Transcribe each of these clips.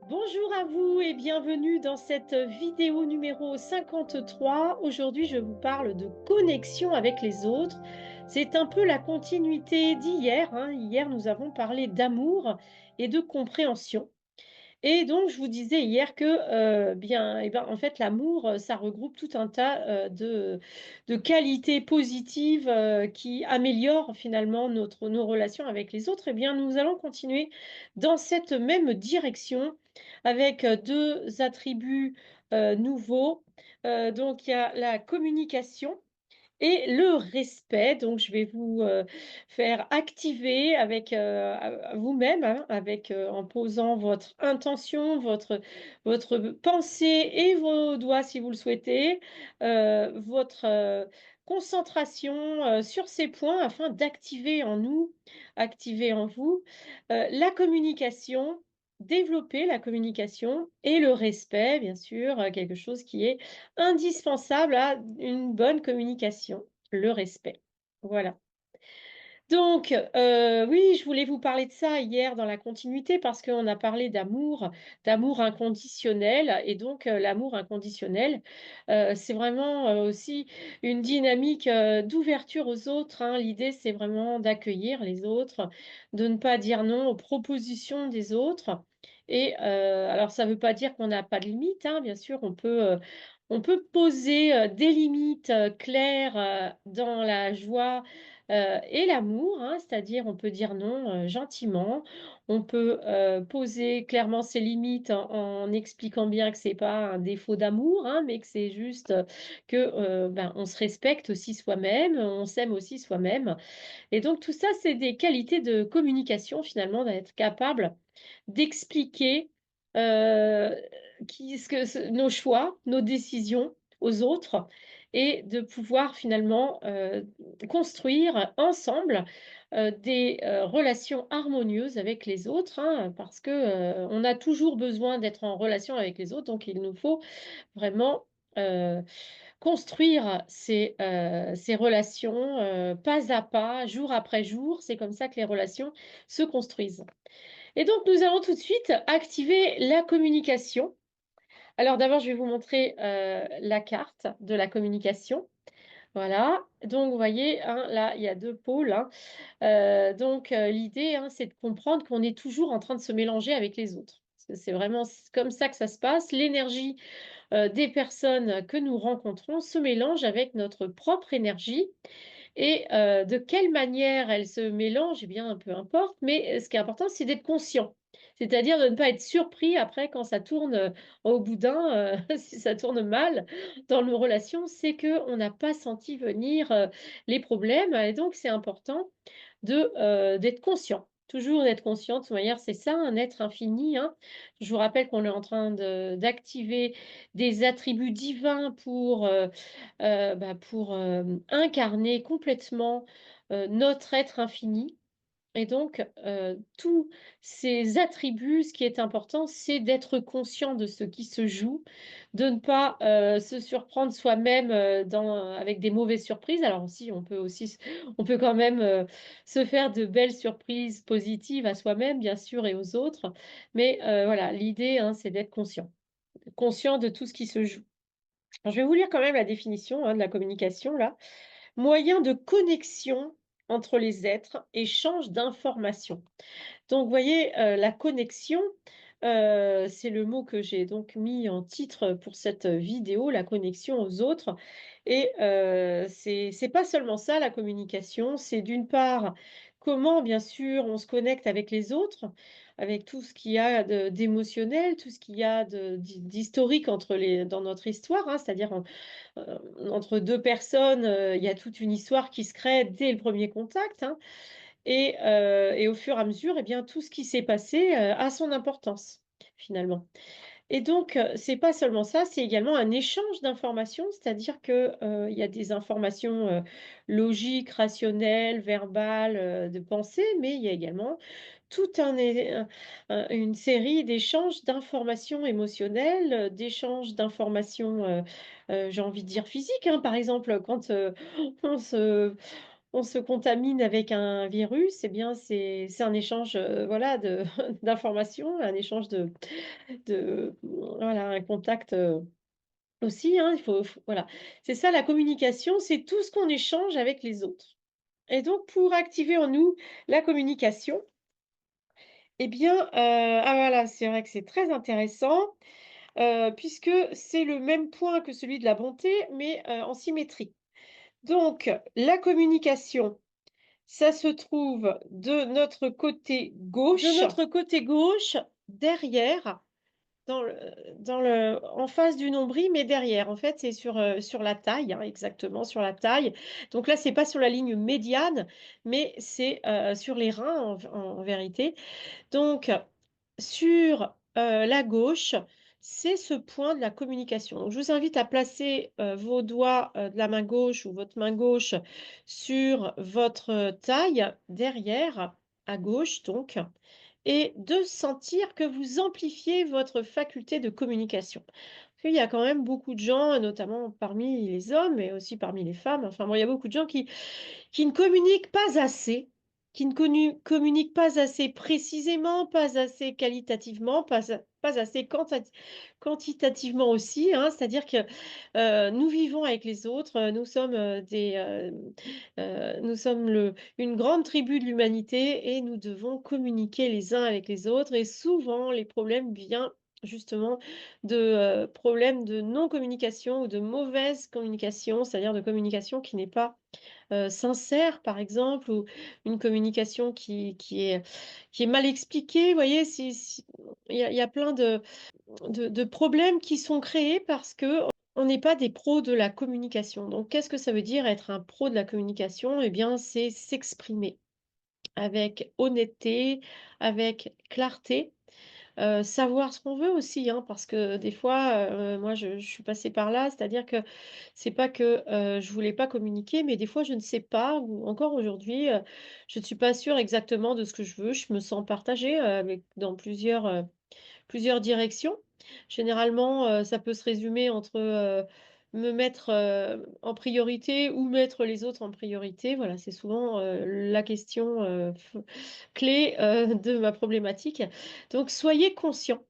Bonjour à vous et bienvenue dans cette vidéo numéro 53. Aujourd'hui, je vous parle de connexion avec les autres. C'est un peu la continuité d'hier, hein. Hier, nous avons parlé d'amour et de compréhension. Et donc, je vous disais hier que, en fait, l'amour, ça regroupe tout un tas, de qualités positives, qui améliorent finalement nos relations avec les autres. Eh bien, nous allons continuer dans cette même direction avec, 2 attributs, nouveaux. Donc il y a la communication et le respect. Donc je vais vous, faire activer avec, vous-même, hein, avec, en posant votre intention, votre pensée et vos doigts si vous le souhaitez, votre, concentration, sur ces points afin d'activer en nous, activer en vous, la communication, développer la communication et le respect bien sûr, quelque chose qui est indispensable à une bonne communication, le respect. Voilà. Donc, oui, je voulais vous parler de ça hier dans la continuité parce qu'on a parlé d'amour, d'amour inconditionnel et donc, l'amour inconditionnel, c'est vraiment, aussi une dynamique, d'ouverture aux autres, hein. L'idée, c'est vraiment d'accueillir les autres, de ne pas dire non aux propositions des autres et alors ça ne veut pas dire qu'on n'a pas de limites, hein, bien sûr, on peut poser, des limites, claires, dans la joie, et l'amour, hein, c'est-à-dire on peut dire non, gentiment. On peut, poser clairement ses limites en expliquant bien que c'est pas un défaut d'amour, hein, mais que c'est juste, que, on se respecte aussi soi-même, on s'aime aussi soi-même et donc tout ça, c'est des qualités de communication finalement, d'être capable d'expliquer, heu, qui ce que ce nos choix, nos décisions aux autres et de pouvoir finalement, construire ensemble, des, relations harmonieuses avec les autres, hein, parce que, on a toujours besoin d'être en relation avec les autres, donc il nous faut vraiment, heu, construire ces relations, pas à pas, jour après jour. C'est comme ça que les relations se construisent. Et donc, nous allons tout de suite activer la communication. Alors d'abord, je vais vous montrer, la carte de la communication. Voilà, donc vous voyez, hein, là, il y a 2 pôles, hein. L'idée, hein, c'est de comprendre qu'on est toujours en train de se mélanger avec les autres. Parce que c'est vraiment comme ça que ça se passe. L'énergie, des personnes que nous rencontrons se mélange avec notre propre énergie et de quelle manière elle se mélange, eh bien, peu importe, mais ce qui est important, c'est d'être conscient. C'est-à-dire de ne pas être surpris après quand ça tourne, au boudin, si ça tourne mal dans nos relations, c'est qu'on n'a pas senti venir, les problèmes et donc c'est important d'être conscient. Toujours d'être conscient, de toute manière, c'est ça un être infini, hein. Je vous rappelle qu'on est en train d'activer des attributs divins pour, incarner complètement, notre être infini et donc tous ces attributs, ce qui est important, c'est d'être conscient de ce qui se joue, de ne pas, se surprendre soi-même, avec des mauvaises surprises. Alors aussi, on peut quand même, se faire de belles surprises positives à soi-même, bien sûr et aux autres, mais voilà, l'idée, hein, c'est d'être conscient. Conscient de tout ce qui se joue. Alors je vais vous lire quand même la définition, hein, de la communication là. Moyen de connexion entre les êtres, échange d'informations. Donc vous voyez, la connexion, c'est le mot que j'ai donc mis en titre pour cette vidéo, la connexion aux autres et c'est pas seulement ça la communication, c'est d'une part, comment bien sûr on se connecte avec les autres, avec tout ce qu'il y a d'émotionnel, tout ce qu'il y a d'historique entre les dans notre histoire, hein. C'est-à-dire entre 2 personnes, il y a toute une histoire qui se crée dès le premier contact, hein et au fur et à mesure, eh bien, tout ce qui s'est passé, a son importance, finalement. Et donc, c'est pas seulement ça, c'est également un échange d'informations, c'est-à-dire que, il y a des informations, logiques, rationnelles, verbales, de pensée, mais il y a également tout une série d'échanges d'informations émotionnelles, d'échanges d'informations, j'ai envie de dire physiques, hein. Par exemple, quand, on se on se contamine avec un virus, eh bien, c'est un échange, voilà, de d'informations, un échange voilà, un contact, aussi, hein, il faut voilà. C'est ça la communication, c'est tout ce qu'on échange avec les autres et donc pour activer en nous la communication, eh bien, ah voilà, c'est vrai que c'est très intéressant, puisque c'est le même point que celui de la bonté, mais, en symétrie. Donc la communication, ça se trouve de notre côté gauche, derrière, dans le en face du nombril, mais derrière. En fait, c'est sur la taille, hein, exactement sur la taille. Donc là, c'est pas sur la ligne médiane, mais c'est, sur les reins en vérité. Donc sur, la gauche, c'est ce point de la communication. Donc je vous invite à placer, vos doigts, de la main gauche ou votre main gauche sur votre taille, derrière, à gauche donc, et de sentir que vous amplifiez votre faculté de communication. Parce qu'il y a quand même beaucoup de gens, notamment parmi les hommes, mais aussi parmi les femmes, enfin bon, il y a beaucoup de gens qui ne communiquent pas assez, qui ne communiquent pas assez précisément, pas assez qualitativement, pas assez quantitativement aussi, hein. C'est-à-dire que, nous vivons avec les autres, nous sommes, nous sommes une grande tribu de l'humanité et nous devons communiquer les uns avec les autres et souvent les problèmes viennent justement de, problèmes de non-communication ou de mauvaise communication, c'est-à-dire de communication qui n'est pas sincère, par exemple, ou une communication qui est mal expliquée. Vous voyez, il y a plein de problèmes qui sont créés parce que on n'est pas des pros de la communication. Donc, qu'est-ce que ça veut dire être un pro de la communication? Eh bien, c'est s'exprimer avec honnêteté, avec clarté. Savoir ce qu'on veut aussi, hein, parce que des fois, moi je suis passée par là, c'est-à-dire que c'est pas que, je voulais pas communiquer, mais des fois je ne sais pas ou encore aujourd'hui, je ne suis pas sûre exactement de ce que je veux. Je me sens partagée, avec dans plusieurs directions. Généralement, ça peut se résumer entre, me mettre, en priorité ou mettre les autres en priorité. Voilà, c'est souvent, la question, f clé, de ma problématique. Donc soyez conscients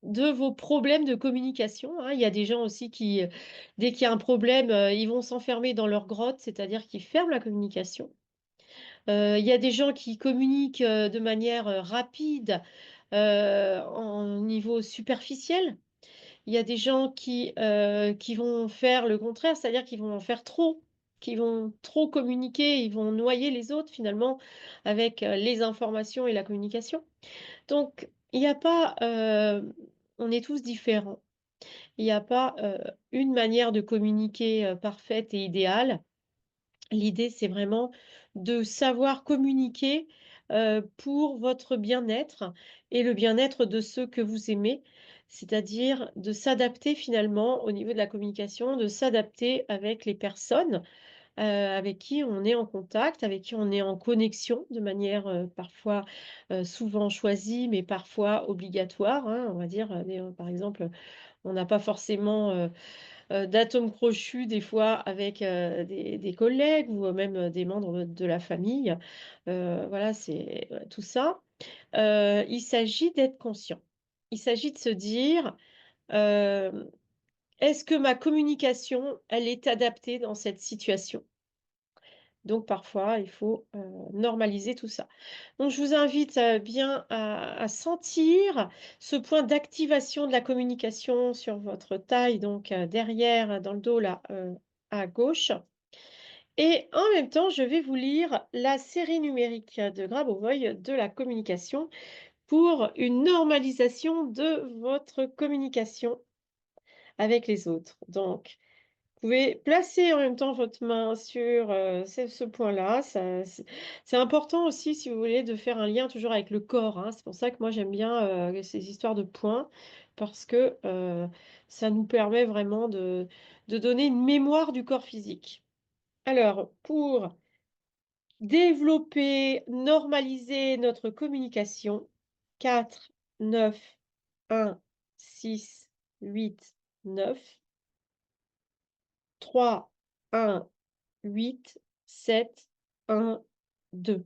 de vos problèmes de communication, hein. Il y a des gens aussi qui, dès qu'il y a un problème, ils vont s'enfermer dans leur grotte, c'est-à-dire qu'ils ferment la communication. Il y a des gens qui communiquent, de manière, rapide, en niveau superficiel. Il y a des gens qui vont faire le contraire, c'est-à-dire qu'ils vont en faire trop, qui vont trop communiquer, ils vont noyer les autres finalement avec, les informations et la communication. Donc il y a pas, on est tous différents. Il n'y a pas, une manière de communiquer, parfaite et idéale. L'idée, c'est vraiment de savoir communiquer, pour votre bien-être et le bien-être de ceux que vous aimez. C'est-à-dire de s'adapter finalement au niveau de la communication, de s'adapter avec les personnes, avec qui on est en contact, avec qui on est en connexion de manière, parfois, souvent choisie, mais parfois obligatoire, hein. On va dire, par exemple, on n'a pas forcément, d'atomes crochus des fois avec, des collègues ou même, des membres de la famille. Voilà, c'est tout ça. Il s'agit d'être conscient. Il s'agit de se dire, hem: «Est-ce que ma communication, elle est adaptée dans cette situation?» Donc parfois, il faut, normaliser tout ça. Donc je vous invite, bien à sentir ce point d'activation de la communication sur votre taille, donc derrière, dans le dos là, à gauche et en même temps, je vais vous lire la série numérique de Grabovoi de la communication pour une normalisation de votre communication avec les autres. Donc vous pouvez placer en même temps votre main sur, ce point-là. Ça c'est important aussi, si vous voulez, de faire un lien toujours avec le corps, hein. C'est pour ça que moi j'aime bien, ces histoires de points parce que, ça nous permet vraiment de donner une mémoire du corps physique. Alors pour développer, normaliser notre communication, 4, 9, 1, 6, 8, 9, 3, 1, 8, 7. 1, 2.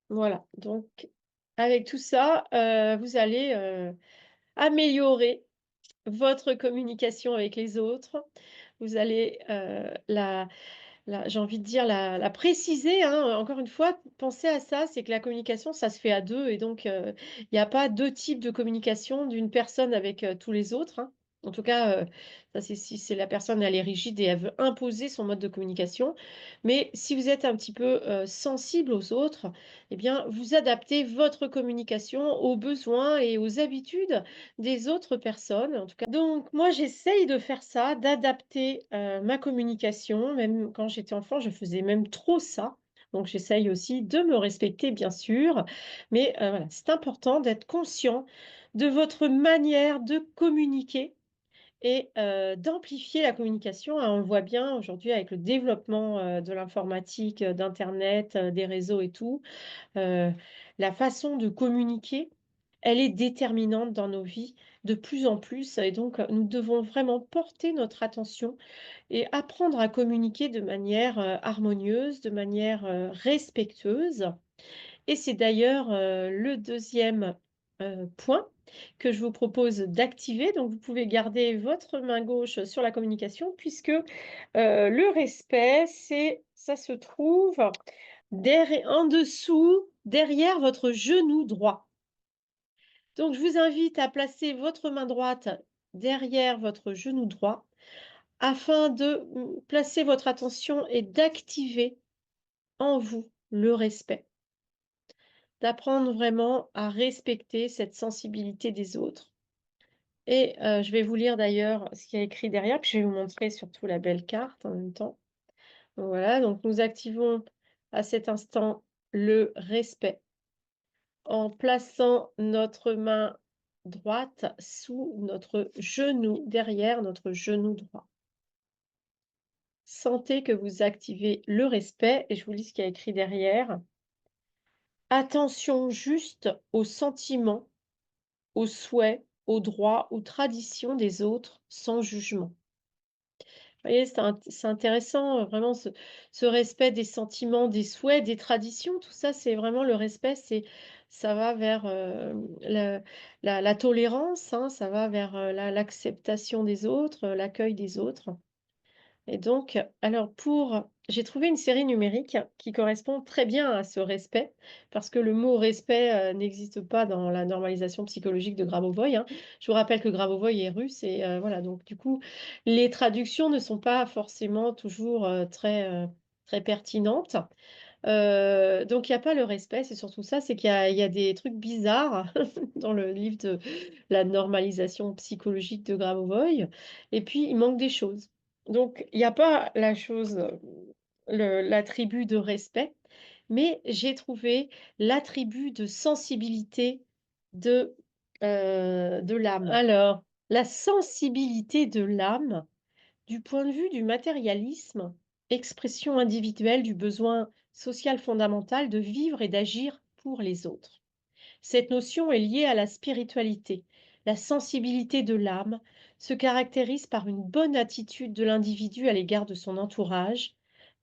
Voilà, donc avec tout ça, vous allez, améliorer votre communication avec les autres. Vous allez, j'ai envie de dire la préciser, hein, encore une fois, pensez à ça, c'est que la communication, ça se fait à 2 et donc il n'y a pas 2 types de communication d'une personne avec, tous les autres, hein. En tout cas, ça c'est si c'est la personne, elle est rigide et elle veut imposer son mode de communication. Mais si vous êtes un petit peu, sensible aux autres, eh bien, vous adaptez votre communication aux besoins et aux habitudes des autres personnes, en tout cas. Donc moi, j'essaye de faire ça, d'adapter, ma communication. Même quand j'étais enfant, je faisais même trop ça. Donc j'essaye aussi de me respecter, bien sûr. Mais, voilà, c'est important d'être conscient de votre manière de communiquer et d'amplifier la communication, hein. On le voit bien aujourd'hui avec le développement, de l'informatique, d'internet, des réseaux et tout. Heu, la façon de communiquer, elle est déterminante dans nos vies de plus en plus et donc nous devons vraiment porter notre attention et apprendre à communiquer de manière, harmonieuse, de manière, respectueuse et c'est d'ailleurs, le deuxième point que je vous propose d'activer. Donc vous pouvez garder votre main gauche sur la communication puisque, le respect, ça se trouve en dessous, derrière votre genou droit. Donc, je vous invite à placer votre main droite derrière votre genou droit afin de placer votre attention et d'activer en vous le respect, d'apprendre vraiment à respecter cette sensibilité des autres. Et je vais vous lire d'ailleurs ce qu'il y a écrit derrière, puis je vais vous montrer surtout la belle carte en même temps. Voilà, donc nous activons à cet instant le respect en plaçant notre main droite sous notre genou, derrière notre genou droit. Sentez que vous activez le respect et je vous lis ce qu'il y a écrit derrière. Attention juste aux sentiments, aux souhaits, aux droits, aux traditions des autres sans jugement. Vous voyez, c'est intéressant, vraiment ce respect des sentiments, des souhaits, des traditions, tout ça, c'est vraiment le respect, ça va vers, la tolérance, hein, ça va vers, l'acceptation des autres, l'accueil des autres. Et donc, alors j'ai trouvé une série numérique qui correspond très bien à ce respect, parce que le mot respect n'existe pas dans la normalisation psychologique de Grabovoi, hein. Je vous rappelle que Grabovoi est russe et voilà, donc du coup, les traductions ne sont pas forcément toujours très pertinentes. Donc il y a pas le respect, c'est surtout ça, c'est qu'il y a des trucs bizarres dans le livre de la normalisation psychologique de Grabovoi et puis il manque des choses. Donc il y a pas la chose, l'attribut de respect, mais j'ai trouvé l'attribut de sensibilité de, de l'âme. Alors, la sensibilité de l'âme du point de vue du matérialisme, expression individuelle du besoin social fondamental de vivre et d'agir pour les autres. Cette notion est liée à la spiritualité. La sensibilité de l'âme se caractérise par une bonne attitude de l'individu à l'égard de son entourage,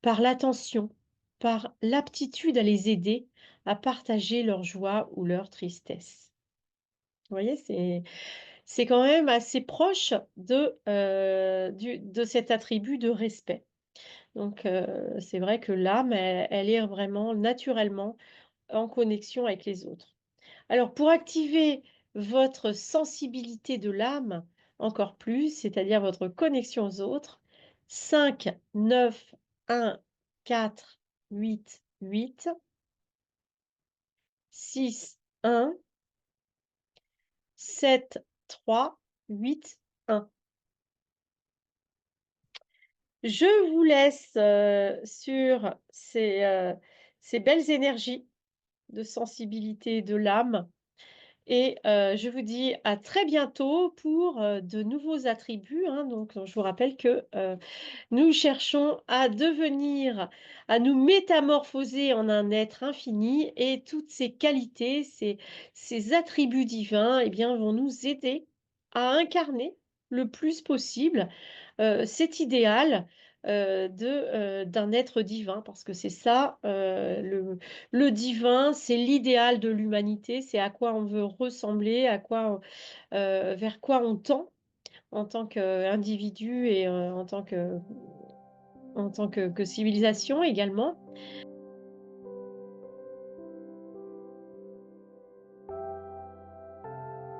par l'attention, par l'aptitude à les aider à partager leur joie ou leur tristesse. Vous voyez, c'est quand même assez proche de cet attribut de respect. Donc, c'est vrai que l'âme, elle est vraiment naturellement en connexion avec les autres. Alors, pour activer votre sensibilité de l'âme encore plus, c'est-à-dire votre connexion aux autres, 5, 9, 1, 4, 8, 8, 6, 1, 7, 3, 8, 1. Je vous laisse, sur ces belles énergies de sensibilité de l'âme et je vous dis à très bientôt pour, de nouveaux attributs, hein. Donc je vous rappelle que, nous cherchons à nous métamorphoser en un être infini et toutes ces qualités, ces attributs divins eh bien, vont nous aider à incarner le plus possible, cet idéal, d'un être divin parce que c'est ça, le divin, c'est l'idéal de l'humanité, c'est à quoi on veut ressembler, à quoi vers quoi on tend en tant qu'individu et en tant que civilisation également.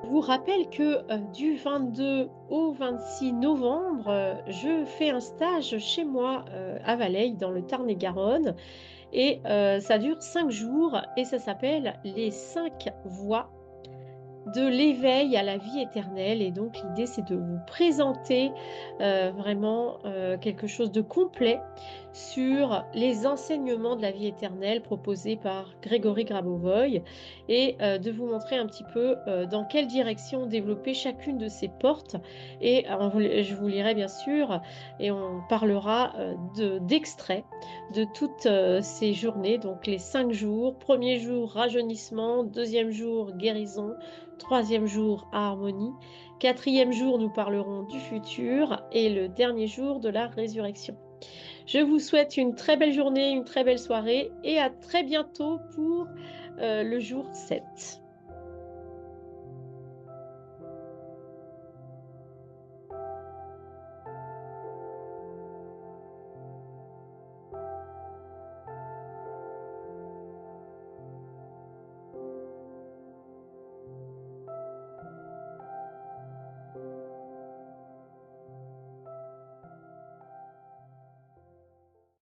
Je vous rappelle que, du 22 au 26 novembre, je fais un stage chez moi, à Valleil dans le Tarn-et-Garonne et ça dure 5 jours et ça s'appelle «Les 5 voies de l'éveil à la vie éternelle» et donc l'idée, c'est de vous présenter, vraiment, quelque chose de complet sur les enseignements de la vie éternelle proposés par Grégory Grabovoy et de vous montrer un petit peu, dans quelle direction développer chacune de ces portes et je vous lirai bien sûr et on parlera, d'extraits de toutes, ces journées, donc les 5 jours. Premier jour, rajeunissement, deuxième jour, guérison, troisième jour, harmonie, quatrième jour, nous parlerons du futur et le dernier jour, de la résurrection. Je vous souhaite une très belle journée, une très belle soirée et à très bientôt pour, le jour 7.